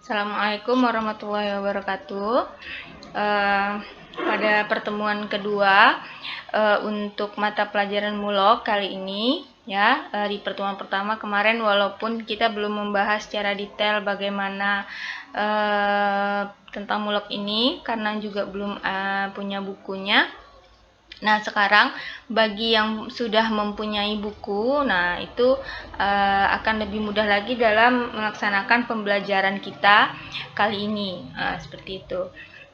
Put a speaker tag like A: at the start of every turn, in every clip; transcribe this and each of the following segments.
A: Assalamualaikum warahmatullahi wabarakatuh. Pada pertemuan kedua untuk mata pelajaran mulog kali ini, ya, di pertemuan pertama kemarin walaupun kita belum membahas secara detail bagaimana tentang mulog ini karena juga belum punya bukunya. Nah, sekarang bagi yang sudah mempunyai buku, nah itu akan lebih mudah lagi dalam melaksanakan pembelajaran kita kali ini. Seperti itu.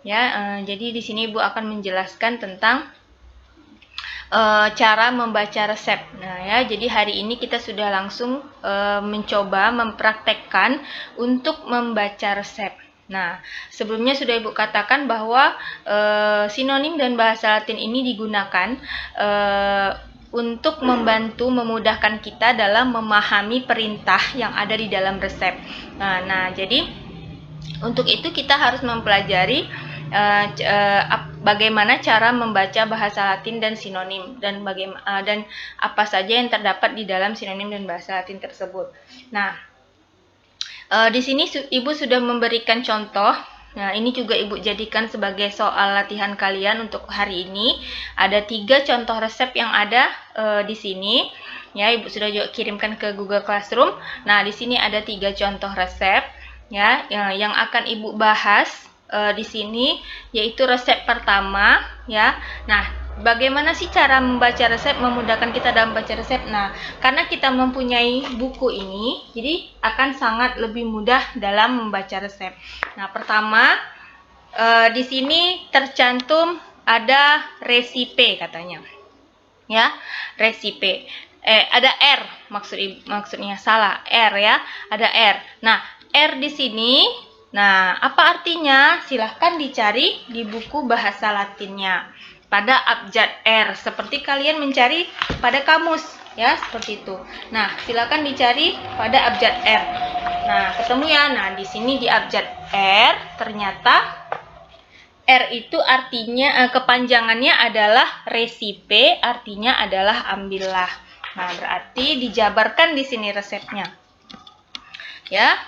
A: Ya, jadi di sini Ibu akan menjelaskan tentang cara membaca resep. Nah, ya, jadi hari ini kita sudah langsung mencoba mempraktekkan untuk membaca resep. Nah, sebelumnya sudah Ibu katakan bahwa sinonim dan bahasa Latin ini digunakan untuk membantu memudahkan kita dalam memahami perintah yang ada di dalam resep. Nah, jadi untuk itu kita harus mempelajari bagaimana cara membaca bahasa Latin dan sinonim dan apa saja yang terdapat di dalam sinonim dan bahasa Latin tersebut. Nah, di sini Ibu sudah memberikan contoh. Nah, ini juga Ibu jadikan sebagai soal latihan kalian untuk hari ini. Ada 3 contoh resep yang ada di sini. Ya, Ibu sudah juga kirimkan ke Google Classroom. Nah, di sini ada 3 contoh resep, ya, yang akan Ibu bahas di sini, yaitu resep pertama, ya. Nah, bagaimana sih cara membaca resep, memudahkan kita dalam membaca resep? Nah, karena kita mempunyai buku ini, jadi akan sangat lebih mudah dalam membaca resep. Nah, pertama, di sini tercantum ada resipe katanya. Ya, resipe. Ada R, maksudnya salah, R ya, ada R. Nah, R di sini, nah, apa artinya? Silahkan dicari di buku bahasa Latinnya pada abjad R, seperti kalian mencari pada kamus, ya, seperti itu. Nah, silakan dicari pada abjad R. Nah, ketemu ya. Nah, di sini di abjad R ternyata R itu artinya kepanjangannya adalah resipe, artinya adalah ambillah. Nah, berarti dijabarkan di sini resepnya. Ya.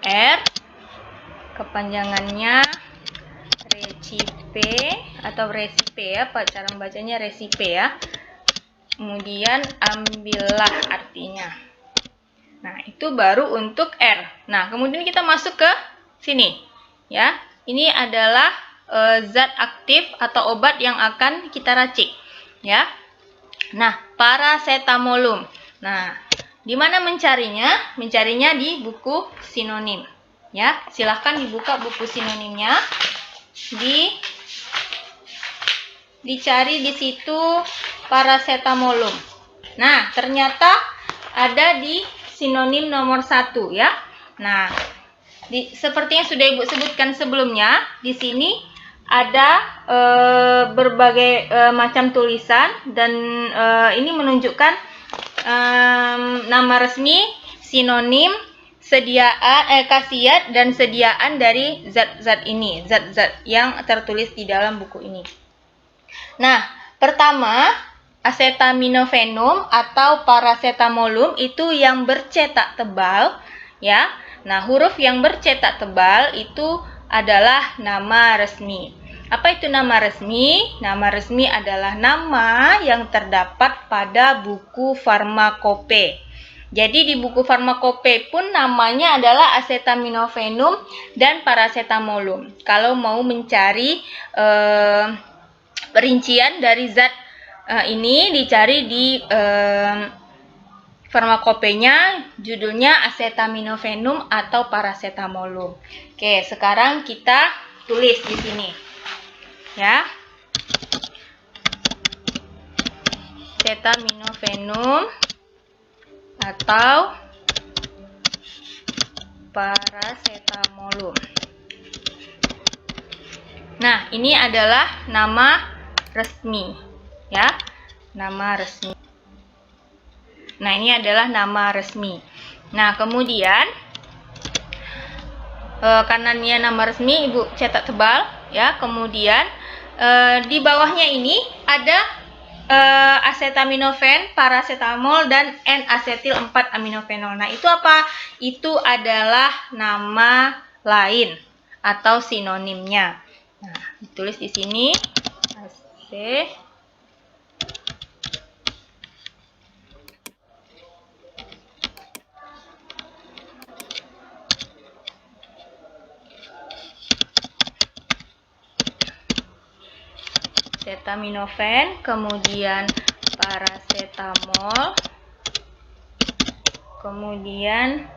A: R kepanjangannya recipe atau resipe, ya, Pak, cara membacanya resipe, ya. Kemudian ambillah artinya. Nah, itu baru untuk R. Nah, kemudian kita masuk ke sini, ya. Ini adalah zat aktif atau obat yang akan kita racik, ya. Nah, paracetamolum. Nah, di mana mencarinya? Mencarinya di buku sinonim, ya. Silahkan dibuka buku sinonimnya. Dicari di situ paracetamolum. Nah, ternyata ada di sinonim nomor 1, ya. Nah, seperti yang sudah Ibu sebutkan sebelumnya, di sini ada berbagai macam tulisan dan ini menunjukkan nama resmi, sinonim, khasiat dan sediaan dari zat-zat ini, zat-zat yang tertulis di dalam buku ini. Nah, pertama, acetaminophenum atau paracetamolum itu yang bercetak tebal, ya. Nah, huruf yang bercetak tebal itu adalah nama resmi. Apa itu nama resmi? Nama resmi adalah nama yang terdapat pada buku farmakope. Jadi di buku farmakope pun namanya adalah acetaminophenum dan paracetamolum. Kalau mau mencari perincian dari zat ini, dicari di farmakopenya, judulnya acetaminophenum atau paracetamolum. Oke, sekarang kita tulis di sini, ya. Acetaminophenum atau paracetamolum. Nah, ini adalah nama resmi, ya. Nama resmi. Nah, ini adalah nama resmi. Nah, kemudian karena ini nama resmi, Ibu cetak tebal, ya. Kemudian di bawahnya ini ada acetaminophen, paracetamol, dan N-asetil 4-aminofenol. Nah, itu apa? Itu adalah nama lain atau sinonimnya. Nah, ditulis di sini acetaminophen, kemudian paracetamol, kemudian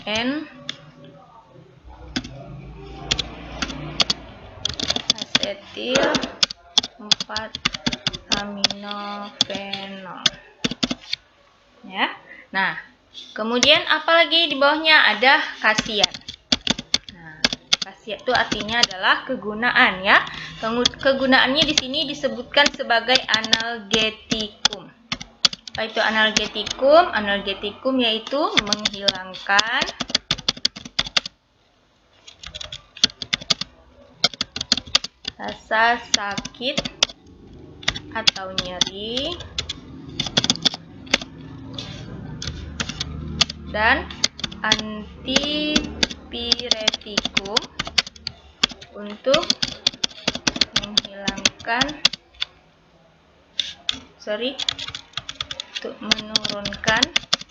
A: N-asetil 4-aminofenol. Ya. Nah, kemudian apalagi di bawahnya ada khasiat. Khasiat itu artinya adalah kegunaan ya. Kegunaannya di sini disebutkan sebagai analgetikum. Apa itu analgetikum? Analgetikum yaitu menghilangkan rasa sakit atau nyeri dan antipiretikum untuk menurunkan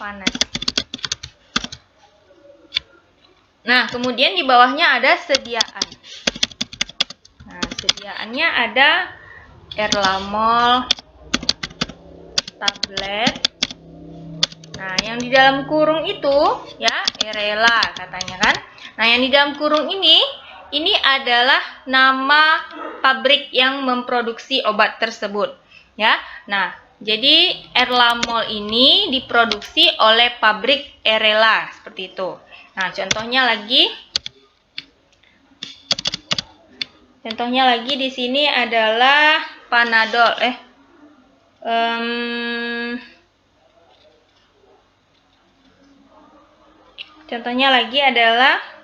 A: panas. Nah, kemudian di bawahnya ada sediaan. Nah, sediaannya ada erlamol tablet. Nah, yang di dalam kurung itu ya Erela katanya kan. Nah, yang di dalam kurung ini adalah nama pabrik yang memproduksi obat tersebut ya. Nah, jadi erlamol ini diproduksi oleh pabrik Erela seperti itu. Nah, contohnya lagi di sini adalah Panadol. Contohnya lagi adalah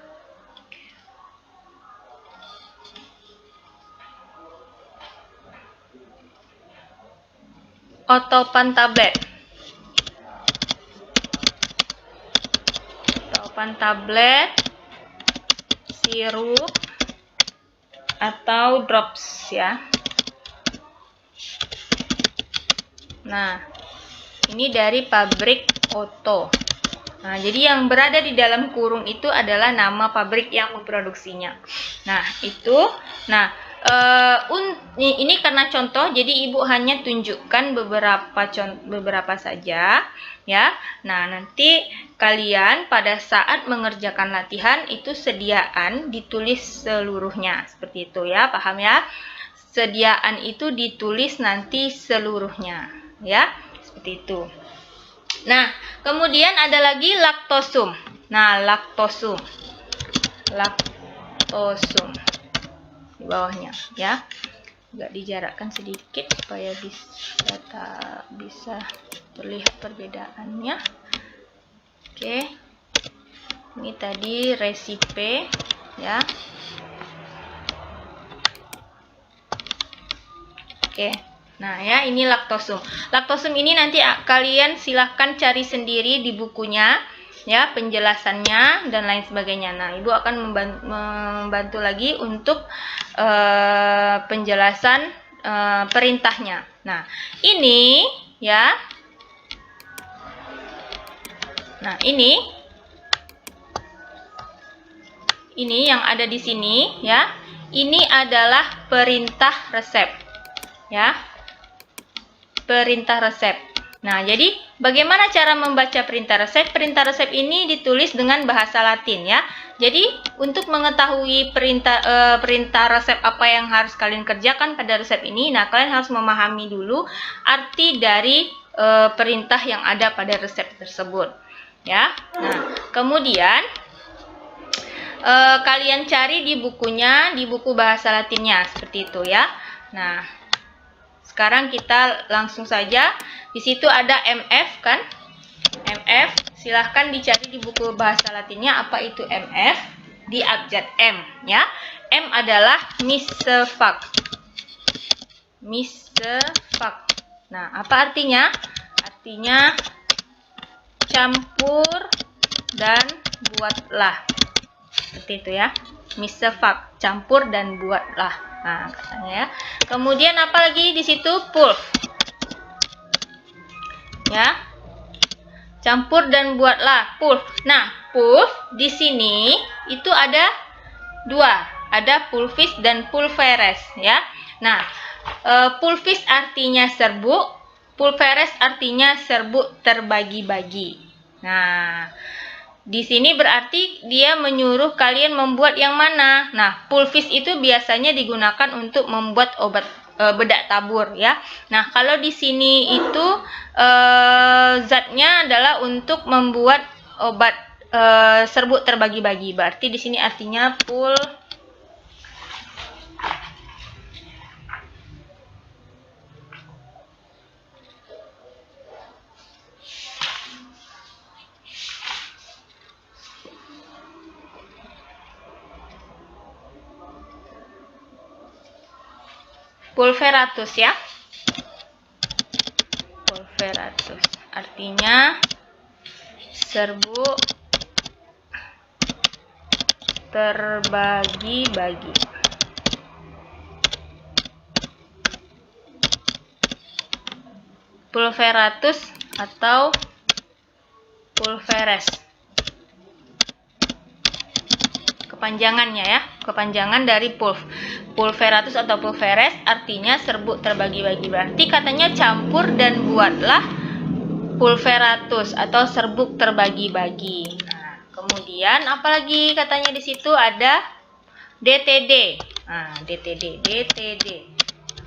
A: Otopan tablet. Otopan tablet, sirup atau drops ya. Nah, ini dari pabrik Oto. Nah, jadi yang berada di dalam kurung itu adalah nama pabrik yang memproduksinya. Nah, itu. Nah, ini karena contoh, jadi Ibu hanya tunjukkan beberapa saja, ya. Nah, nanti kalian pada saat mengerjakan latihan itu sediaan ditulis seluruhnya, seperti itu ya, paham ya? Sediaan itu ditulis nanti seluruhnya, ya, seperti itu. Nah, kemudian ada lagi laktosum. Nah, laktosum di bawahnya ya, agak dijarakkan sedikit supaya bisa terlihat perbedaannya. Oke, ini tadi resipe ya. Oke, nah ya, ini laktosum. Laktosum ini nanti kalian silahkan cari sendiri di bukunya ya, penjelasannya dan lain sebagainya. Nah, Ibu akan membantu lagi untuk penjelasan perintahnya. Nah, ini ya. Nah, ini yang ada di sini ya. Ini adalah perintah resep. Ya. Perintah resep. Nah, jadi bagaimana cara membaca perintah resep? Perintah resep ini ditulis dengan bahasa Latin ya. Jadi, untuk mengetahui perintah resep apa yang harus kalian kerjakan pada resep ini, nah kalian harus memahami dulu arti dari perintah yang ada pada resep tersebut. Ya. Nah, kemudian kalian cari di bukunya, di buku bahasa Latinnya seperti itu ya. Nah, sekarang kita langsung saja. Di situ ada MF kan? MF, silahkan dicari di buku bahasa Latinnya apa itu MF di abjad M ya. M adalah misefak. Misefak. Nah, apa artinya? Artinya campur dan buatlah. Seperti itu ya. Misefak, campur dan buatlah. Nah, katanya ya. Kemudian apa lagi di situ? Pulf. Ya. Campur dan buatlah. Pulf. Nah, pulf di sini itu ada dua. Ada pulvis dan pulveres ya. Nah, pulvis artinya serbuk, pulveres artinya serbuk terbagi-bagi. Nah, di sini berarti dia menyuruh kalian membuat yang mana? Nah, pulvis itu biasanya digunakan untuk membuat obat bedak tabur ya. Nah, kalau di sini itu zatnya adalah untuk membuat obat serbuk terbagi-bagi. Berarti di sini artinya pulveratus ya. Pulveratus artinya serbuk terbagi-bagi. Pulveratus atau pulveres. Kepanjangannya ya, kepanjangan dari pulveratus atau pulveres artinya serbuk terbagi-bagi. Berarti katanya campur dan buatlah pulveratus atau serbuk terbagi-bagi. Nah, kemudian apalagi katanya di situ ada DTD. Nah, DTD.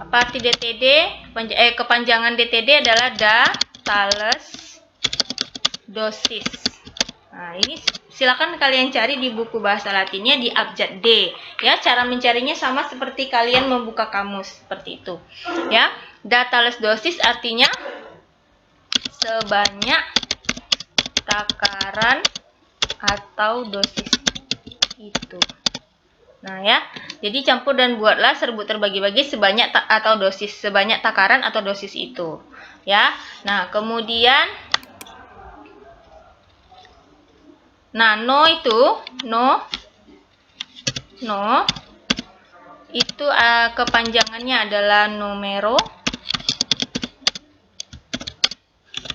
A: Apa arti DTD? Kepanjangan DTD adalah Thales dosis. Nah, ini silakan kalian cari di buku bahasa Latinnya di abjad D. Ya, cara mencarinya sama seperti kalian membuka kamus seperti itu. Ya, Thales dosis artinya sebanyak takaran atau dosis itu. Nah ya, jadi campur dan buatlah serbuk terbagi-bagi sebanyak atau dosis, sebanyak takaran atau dosis itu. Ya, nah kemudian, nah no itu itu kepanjangannya adalah numero,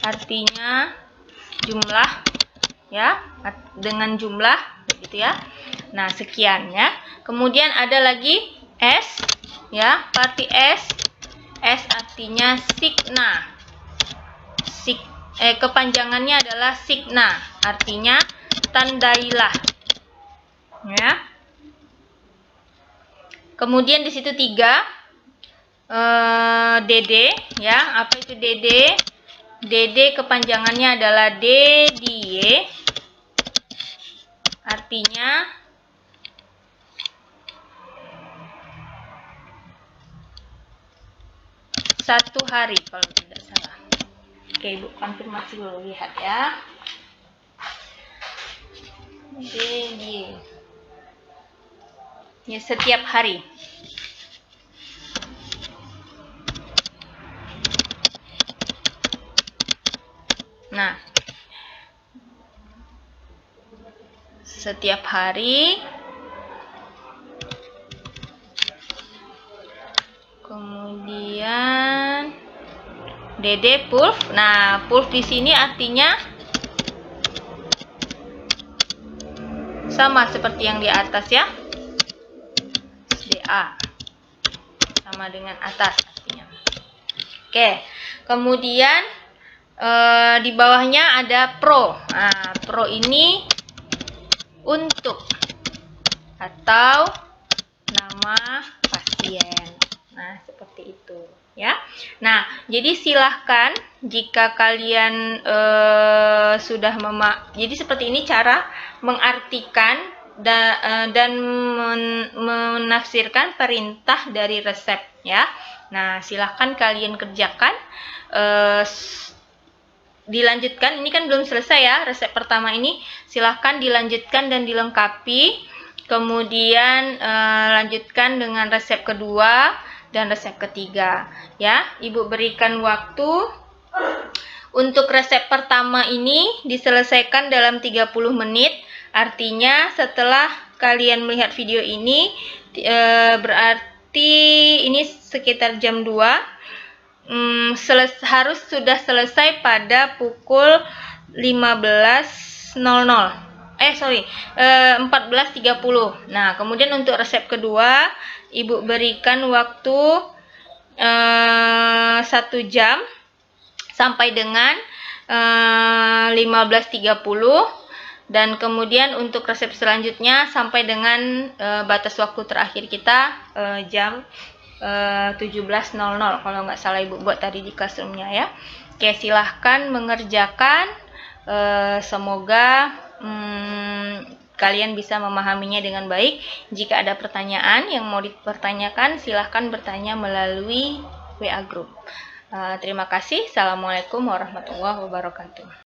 A: artinya jumlah ya, dengan jumlah gitu ya. Nah, sekian ya. Kemudian ada lagi S ya, parti S. S artinya signa. Kepanjangannya adalah signa, artinya tandailah. Ya. Kemudian di situ 3 DD ya. Apa itu DD? DD kepanjangannya adalah DDY, artinya satu hari kalau tidak salah. Oke, Ibu konfirmasi dulu, lihat ya. DDY ya, setiap hari. Nah, setiap hari. Kemudian DD pulf. Nah, pulf di sini artinya sama seperti yang di atas ya. DA. Sama dengan atas artinya. Oke. Kemudian di bawahnya ada pro. Nah, pro ini untuk atau nama pasien. Nah, seperti itu ya. Nah, jadi silahkan jika kalian sudah jadi seperti ini cara mengartikan dan menafsirkan perintah dari resep ya. Nah, silahkan kalian kerjakan. Dilanjutkan, ini kan belum selesai ya resep pertama ini, silahkan dilanjutkan dan dilengkapi. Kemudian lanjutkan dengan resep kedua dan resep ketiga. Ya, Ibu berikan waktu untuk resep pertama ini diselesaikan dalam 30 menit. Artinya setelah kalian melihat video ini berarti ini sekitar jam 2. Harus sudah selesai pada pukul 15.00. 14.30. Nah, kemudian untuk resep kedua, Ibu berikan waktu 1 jam sampai dengan 15.30. Dan kemudian untuk resep selanjutnya sampai dengan batas waktu terakhir kita jam 17.00 kalau nggak salah Ibu buat tadi di classroomnya ya. Oke, silahkan mengerjakan. Semoga kalian bisa memahaminya dengan baik. Jika ada pertanyaan yang mau dipertanyakan, silahkan bertanya melalui WA Group. Terima kasih. Assalamualaikum warahmatullahi wabarakatuh.